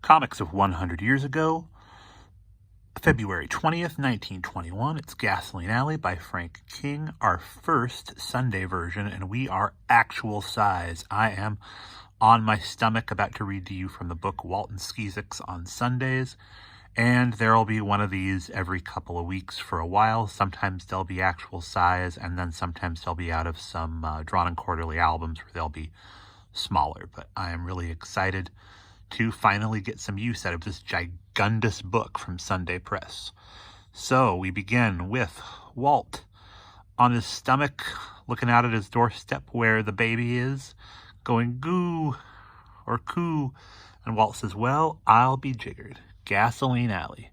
Comics of 100 Years Ago, February 20th, 1921. It's Gasoline Alley by Frank King, our first Sunday version, and we are actual size. I am on my stomach about to read to you from the book Walton Skeezicks on Sundays, and there will be one of these every couple of weeks for a while. Sometimes they'll be actual size, and then sometimes they'll be out of some Drawn and Quarterly albums where they'll be smaller, but I am really excited to finally get some use out of this gigundous book from Sunday Press. So we begin with Walt on his stomach, looking out at his doorstep where the baby is, going goo or coo, and Walt says, "Well, I'll be jiggered." Gasoline Alley.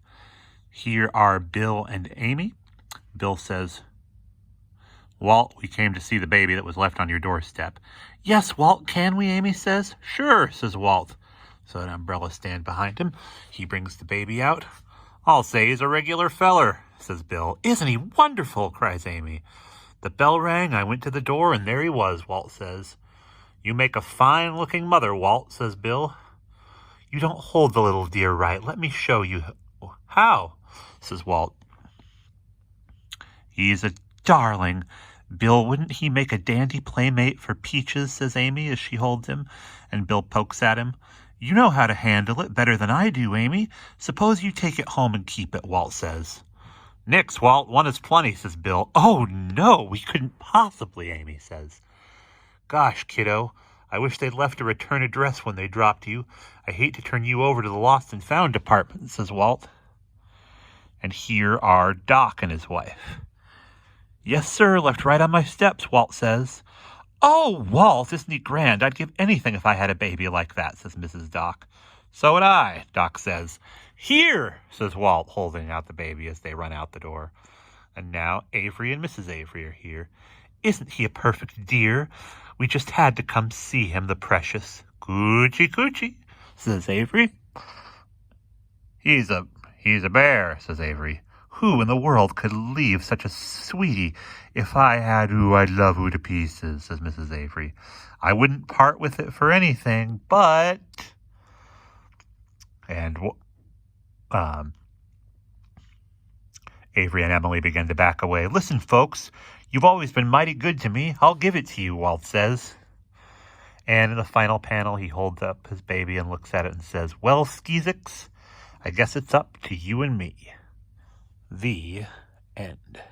Here are Bill and Amy. Bill says, "Walt, we came to see the baby that was left on your doorstep." "Yes, Walt, can we?" Amy says. "Sure," says Walt. So an umbrella stand behind him. He brings the baby out. "I'll say he's a regular feller," says Bill. "Isn't he wonderful?" cries Amy. "The bell rang, I went to the door, and there he was," Walt says. "You make a fine-looking mother, Walt," says Bill. "You don't hold the little dear right. Let me show you." "How?" says Walt. "He's a darling. Bill, wouldn't he make a dandy playmate for Peaches?" says Amy as she holds him, and Bill pokes at him. "You know how to handle it better than I do, Amy. Suppose you take it home and keep it," Walt says. "Nix, Walt. One is plenty," says Bill. "Oh, no, we couldn't possibly," Amy says. "Gosh, kiddo, I wish they'd left a return address when they dropped you. I hate to turn you over to the Lost and Found department," says Walt. And here are Doc and his wife. "Yes, sir, left right on my steps," Walt says. "Oh, Walt, isn't he grand? I'd give anything if I had a baby like that," says Mrs. Doc. "So would I," Doc says. "Here," says Walt, holding out the baby as they run out the door. And now Avery and Mrs. Avery are here. "Isn't he a perfect dear? We just had to come see him, the precious." "Coochie, coochie," says Avery. He's a bear," says Avery. "Who in the world could leave such a sweetie? If I had ooh, I'd love ooh to pieces," says Mrs. Avery. "I wouldn't part with it for anything, but..." And Avery and Emily begin to back away. "Listen, folks, you've always been mighty good to me. I'll give it to you," Walt says. And in the final panel, he holds up his baby and looks at it and says, "Well, Skeezicks, I guess it's up to you and me." The end.